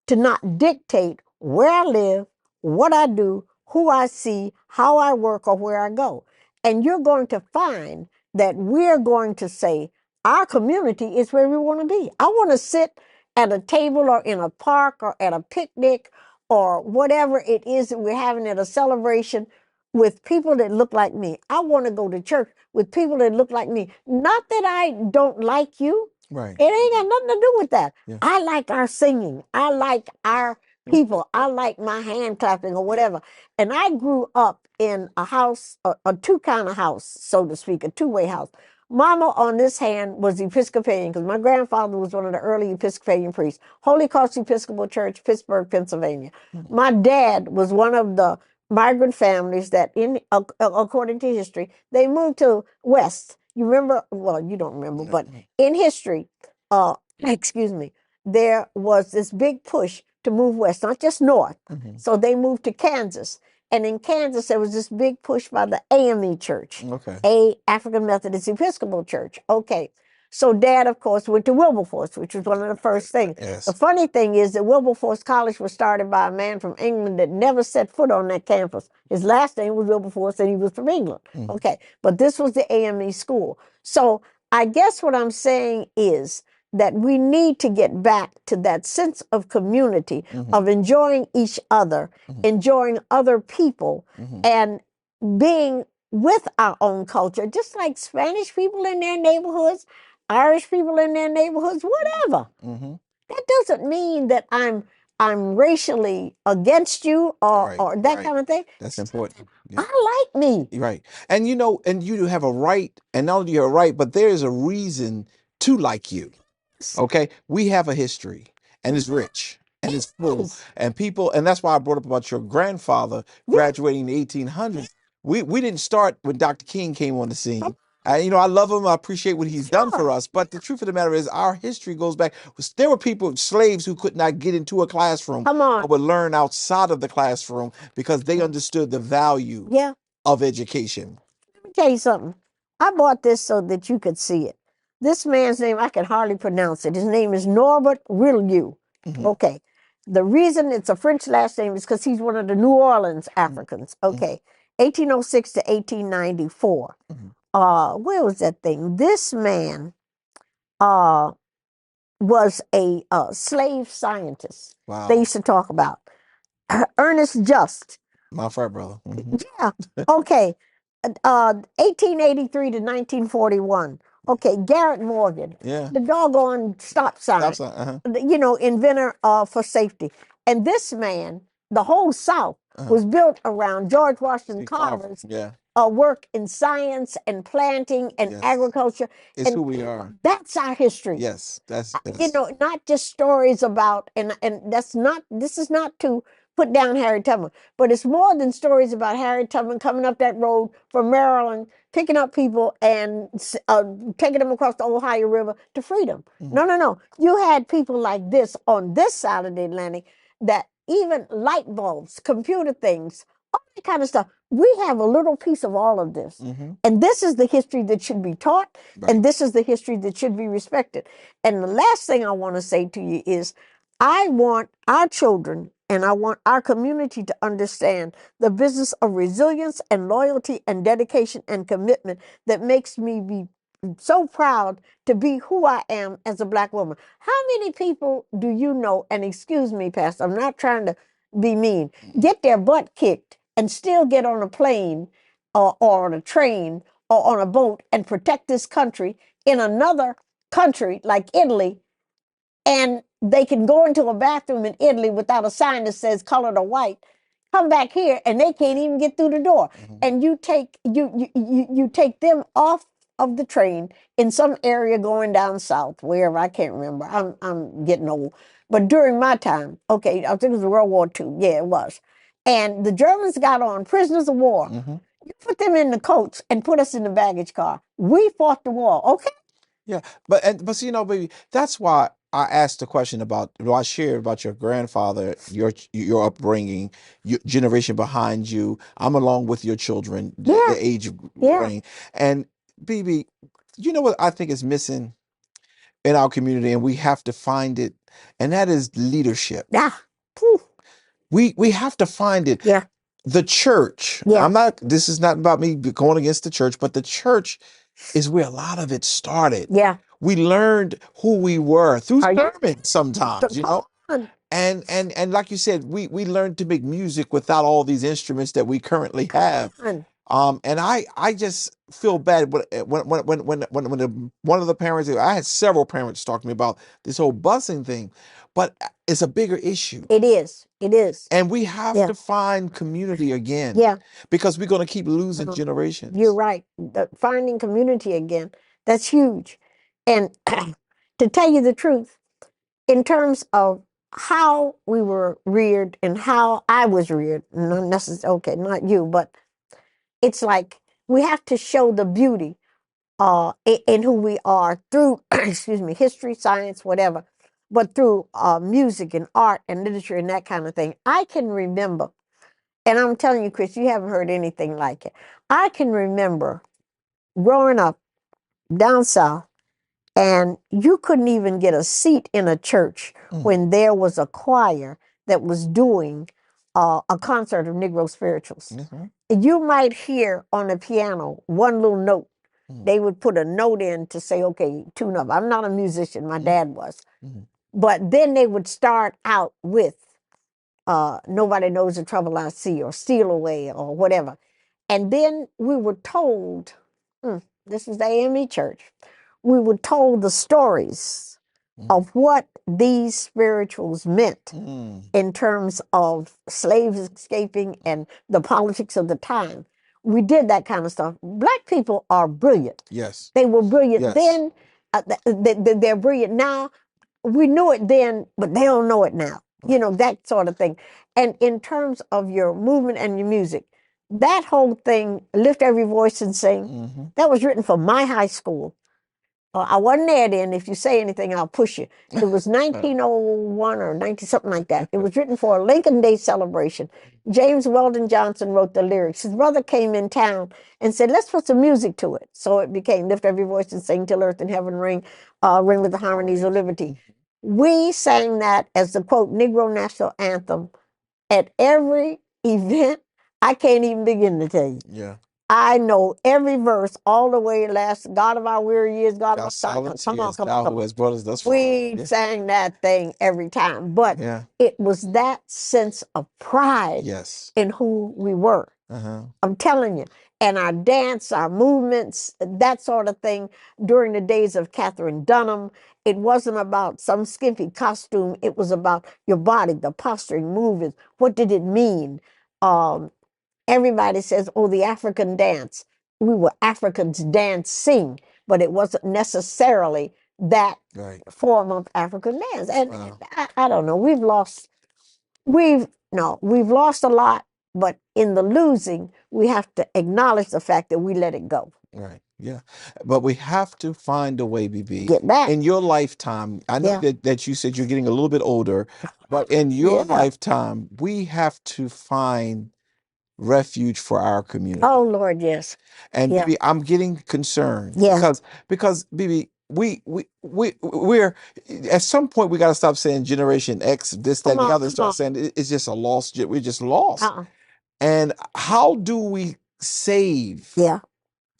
to not dictate where I live, what I do, who I see, how I work, or where I go. And you're going to find that we're going to say, our community is where we want to be. I want to sit at a table or in a park or at a picnic or whatever it is that we're having at a celebration with people that look like me. I want to go to church with people that look like me. Not that I don't like you. Right. It ain't got nothing to do with that. Yeah. I like our singing. I like our people. I like my hand clapping or whatever. And I grew up in a house, a two kind of house, so to speak, a two-way house. Mama on this hand was Episcopalian because my grandfather was one of the early Episcopalian priests. Holy Cross Episcopal Church, Pittsburgh, Pennsylvania. My dad was one of the migrant families that, according to history, they moved to West. You remember? Well, you don't remember, but in history, excuse me, there was this big push to move west, not just north. So they moved to Kansas. And in Kansas, there was this big push by the AME Church, African Methodist Episcopal Church. Okay. So Dad, of course, went to Wilberforce, which was one of the first things. Yes. The funny thing is that Wilberforce College was started by a man from England that never set foot on that campus. His last name was Wilberforce, and he was from England. Okay. But this was the AME school. So I guess what I'm saying is that we need to get back to that sense of community, of enjoying each other, enjoying other people, and being with our own culture, just like Spanish people in their neighborhoods, Irish people in their neighborhoods, whatever. That doesn't mean that I'm racially against you or that kind of thing. That's important. Yeah. I like me. Right. And you know, and you have a right, and not only you're right, but there is a reason to like you. Okay, we have a history, and it's rich, and it's full, and people, and that's why I brought up about your grandfather graduating in the 1800s. We didn't start when Dr. King came on the scene. You know, I love him. I appreciate what he's done for us. But the truth of the matter is, our history goes back. There were people, slaves, who could not get into a classroom, but would learn outside of the classroom because they understood the value of education. Let me tell you something. I bought this so that you could see it. This man's name, I can hardly pronounce it. His name is Norbert Rillieu. Okay. The reason it's a French last name is because he's one of the New Orleans Africans. Okay. 1806 to 1894. Where was that thing? This man was a slave scientist. Wow. They used to talk about. Ernest Just. My frat brother. Yeah. Okay. 1883 to 1941. Okay, Garrett Morgan. Yeah. The doggone stop sign. You know, inventor for safety. And this man, the whole South, was built around George Washington Carver's work in science and planting and agriculture. It's who we are. That's our history. Yes. That's you know, not just stories about, and that's not, this is not to put down Harriet Tubman, but it's more than stories about Harriet Tubman coming up that road from Maryland, picking up people and taking them across the Ohio River to freedom. No. You had people like this on this side of the Atlantic, that even light bulbs, computer things, all that kind of stuff. We have a little piece of all of this. And this is the history that should be taught. And this is the history that should be respected. And the last thing I want to say to you is, I want our children and I want our community to understand the business of resilience and loyalty and dedication and commitment that makes me be so proud to be who I am as a Black woman. How many people do you know, and excuse me, Pastor, I'm not trying to be mean, get their butt kicked and still get on a plane or on a train or on a boat and protect this country in another country like Italy, and they can go into a bathroom in Italy without a sign that says colored or white, come back here and they can't even get through the door. And you take you take them off of the train in some area going down south, wherever, I can't remember. I'm getting old. But during my time, okay, I think it was World War II. Yeah, it was. And the Germans got on prisoners of war. You put them in the coach and put us in the baggage car. We fought the war, okay? Yeah, but see, you know, baby, that's why I asked the question about, I shared about your grandfather, your upbringing, your generation behind you. I'm along with your children, the age of brain. And BB, you know what I think is missing in our community, and we have to find it, and that is leadership. Yeah. We have to find it. Yeah. The church. This is not about me going against the church, but the church is where a lot of it started. Yeah. We learned who we were through Are you? sermons sometimes, you know. Come on. And like you said, we learned to make music without all these instruments that we currently have. Come And I just feel bad one of the parents, I had several parents talk to me about this whole busing thing, but it's a bigger issue. It is. It is. And we have Yeah. to find community again. Yeah. Because we're going to keep losing Uh-huh. generations. You're right. Finding community again, that's huge. And to tell you the truth, in terms of how we were reared and how I was reared, not necessarily, okay, not you, but it's like we have to show the beauty in who we are through, excuse me, history, science, whatever, but through music and art and literature and that kind of thing. I can remember, and I'm telling you, Chris, you haven't heard anything like it. I can remember growing up down south, and you couldn't even get a seat in a church when there was a choir that was doing a concert of Negro spirituals. You might hear on the piano one little note. They would put a note in to say, okay, tune up. I'm not a musician, my dad was. But then they would start out with Nobody Knows the Trouble I See or Steal Away or whatever. And then we were told, this is the AME church, we were told the stories of what these spirituals meant in terms of slaves escaping and the politics of the time. We did that kind of stuff. Black people are brilliant. Yes. They were brilliant Yes. then. They're brilliant now. We knew it then, but they don't know it now. You know, that sort of thing. And in terms of your movement and your music, that whole thing, Lift Every Voice and Sing, that was written for my high school. I wasn't there then. If you say anything, I'll push you. It was 1901 or 90, something like that. It was written for a Lincoln Day celebration. James Weldon Johnson wrote the lyrics. His brother came in town and said, let's put some music to it. So it became Lift Every Voice and Sing Till Earth and Heaven Ring, ring with the harmonies of liberty. We sang that as the, quote, Negro National Anthem at every event. I can't even begin to tell you. Yeah. I know every verse all the way last. God of our weary years, God of our silence come on, is come thou on, come who on. has brought us thus far. We sang that thing every time, but it was that sense of pride in who we were. I'm telling you. And our dance, our movements, that sort of thing during the days of Catherine Dunham, it wasn't about some skimpy costume. It was about your body, the posturing, movements. What did it mean? Everybody says, oh, the African dance. We were Africans dancing, but it wasn't necessarily that form of African dance. And I don't know, we've lost a lot, but in the losing, we have to acknowledge the fact that we let it go. Right. Yeah. But we have to find a way, BB. Get back. In your lifetime, I know that you said you're getting a little bit older, but in your lifetime, we have to find refuge for our community. Oh, Lord, yes. And BB, I'm getting concerned because BB, we're at some point we got to stop saying Generation X, this, that, and the other. Start saying it's just a lost. We're just lost. And how do we save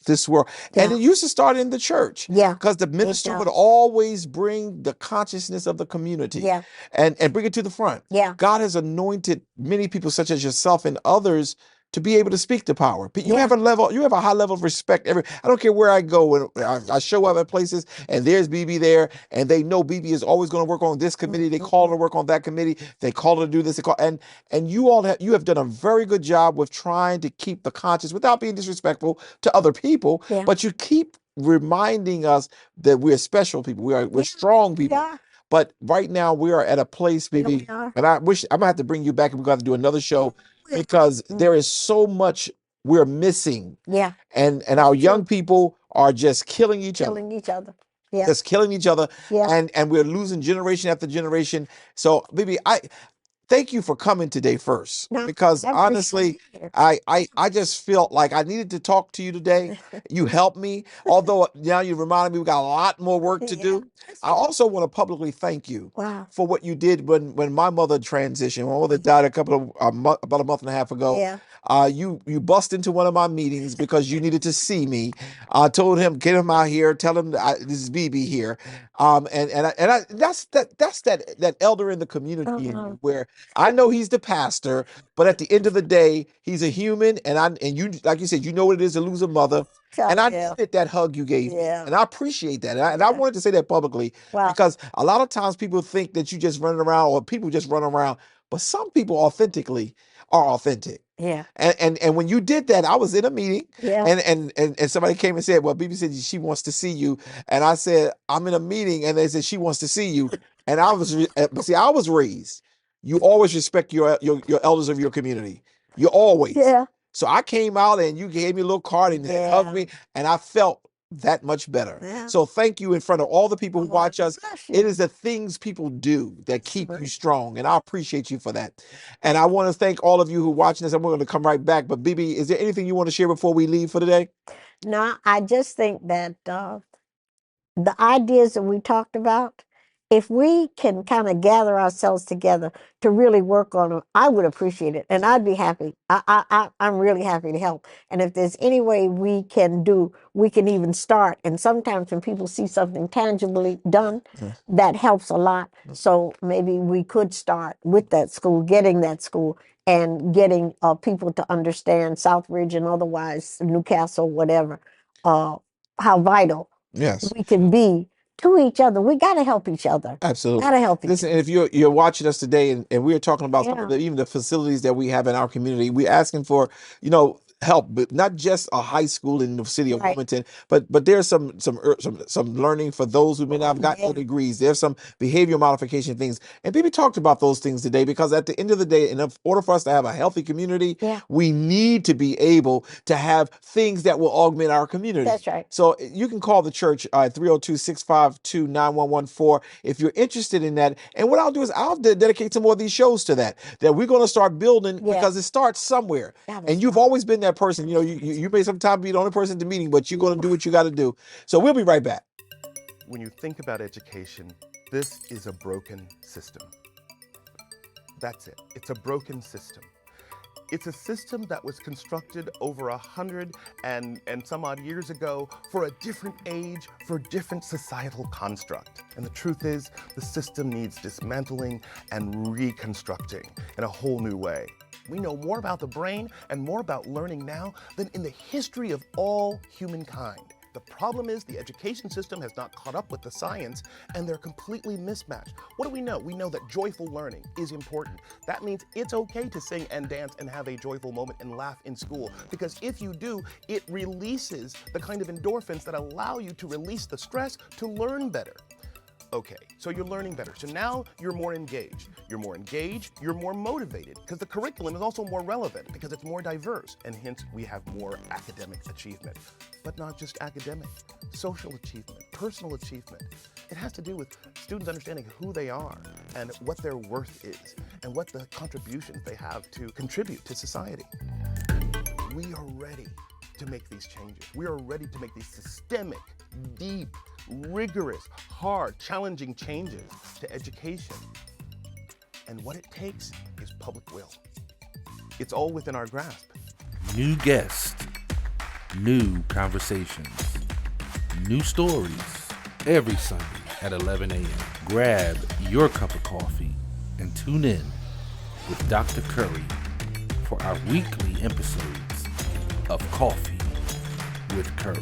this world? And it used to start in the church. Because the minister would always bring the consciousness of the community and bring it to the front. God has anointed many people such as yourself and others to be able to speak to power. You have a high level of respect. I don't care where I go. When I show up at places and there's BB there, and they know BB is always going to work on this committee. They call her to work on that committee. They call her to do this. And you all have done a very good job with trying to keep the conscience without being disrespectful to other people. But you keep reminding us that we're special people. We're strong people. But right now we are at a place, BB, and I wish I'm gonna have to bring you back and we're gonna have to do another show because there is so much we're missing. And our young people are just killing each other. Just killing each other. And we're losing generation after generation. So, BB, thank you for coming today first, No, because I honestly, appreciate it. I just felt like I needed to talk to you today. You helped me, although now you reminded me we got a lot more work to Yeah, do. that's I right. also want to publicly thank you Wow. for what you did when my mother transitioned. My mother died about a month and a half ago. Yeah. You bust into one of my meetings because you needed to see me. I told him, get him out here, tell him this is Bebe here. That's that elder in the community in Uh-huh. you, where I know he's the pastor, but at the end of the day, he's a human, and you, like you said, you know what it is to lose a mother. And I Yeah. needed that hug you gave me, Yeah. and I appreciate that. And I Yeah. wanted to say that publicly, Well, because a lot of times people think that you just running around, or people just run around, but some people authentically are authentic. yeah. And when you did that, I was in a meeting, Yeah. and somebody came and said, well, Bibi said she wants to see you. And I said, I'm in a meeting, and they said she wants to see you. And but see, I was raised. You always respect your elders of your community. You always. Yeah. So I came out and you gave me a little card and hugged Yeah. me, and I felt that much better. Yeah. So thank you in front of all the people who Oh, watch us. bless It you. is the things people do that keep you right. strong, and I appreciate you for that. And I want to thank all of you who are watching this, and we're going to come right back. But Bibi, is there anything you want to share before we leave for today? No, I just think that the ideas that we talked about, if we can kind of gather ourselves together to really work on them, I would appreciate it, and I'd be happy. I'm really happy to help. And if there's any way we can do, we can even start. And sometimes when people see something tangibly done, that helps a lot. So maybe we could start with that school, getting that school, and getting people to understand Southridge and otherwise Newcastle, whatever, how vital Yes. we can be to each other. We got to help each other. Absolutely. Got to help each Listen, other. if you're watching us today, and we're talking about some Yeah. of even the facilities that we have in our community, we're asking for, help, but not just a high school in the city of Right. Wilmington, but there's some learning for those who may not have gotten no degrees. There's some behavior modification things, and people talked about those things today, because at the end of the day, in order for us to have a healthy community, Yeah. we need to be able to have things that will augment our community. That's right. So you can call the church at 302-652-9114 if you're interested in that. And what I'll do is I'll dedicate some more of these shows to that we're going to start building, because it starts somewhere. And you've always been that person. You may sometimes be the only person at the meeting, but you're going to do what you got to do. So we'll be right back. When you think about education, this is a broken system. That's it. It's a broken system. It's a system that was constructed over 100 and some odd years ago for a different age, for a different societal construct. And the truth is, the system needs dismantling and reconstructing in a whole new way. We know more about the brain and more about learning now than in the history of all humankind. The problem is the education system has not caught up with the science, and they're completely mismatched. What do we know? We know that joyful learning is important. That means it's okay to sing and dance and have a joyful moment and laugh in school, because if you do, it releases the kind of endorphins that allow you to release the stress to learn better. Okay, so you're learning better. So now you're more engaged. You're more engaged, you're more motivated, because the curriculum is also more relevant, because it's more diverse, and hence we have more academic achievement. But not just academic, social achievement, personal achievement. It has to do with students understanding who they are and what their worth is and what the contributions they have to contribute to society. We are ready to make these changes. We are ready to make these systemic, deep, rigorous, hard, challenging changes to education. And what it takes is public will. It's all within our grasp. New guests, new conversations, new stories every Sunday at 11 a.m. Grab your cup of coffee and tune in with Dr. Curry for our weekly episodes of Coffee with Curry.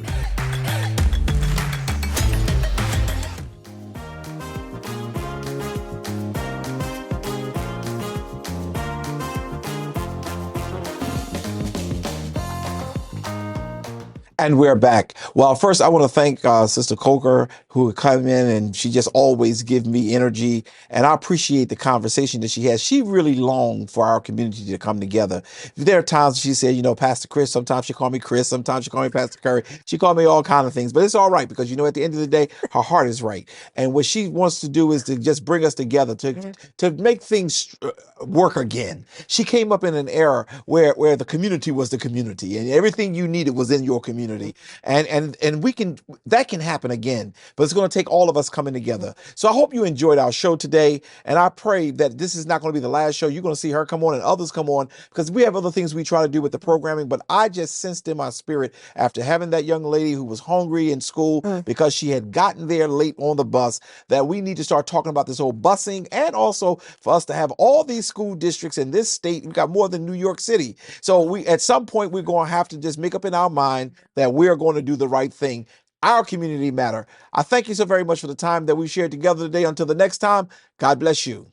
And we're back. Well, first, I want to thank Sister Coker, who would come in and she just always gives me energy. And I appreciate the conversation that she has. She really longed for our community to come together. There are times she said, you know, Pastor Chris, sometimes she called me Chris, sometimes she called me Pastor Curry. She called me all kind of things, but it's all right because, you know, at the end of the day, her heart is right. And what she wants to do is to just bring us together to make things work again. She came up in an era where the community was the community and everything you needed was in your community. And we can, that can happen again, but it's going to take all of us coming together. So I hope you enjoyed our show today, and I pray that this is not going to be the last show. You're going to see her come on and others come on because we have other things we try to do with the programming, but I just sensed in my spirit after having that young lady who was hungry in school because she had gotten there late on the bus that we need to start talking about this whole busing, and also for us to have all these school districts in this state. We've got more than New York City. So we, at some point, we're going to have to just make up in our mind that we're going to do the right thing. Our community matter. I thank you so very much for the time that we shared together today. Until the next time, God bless you.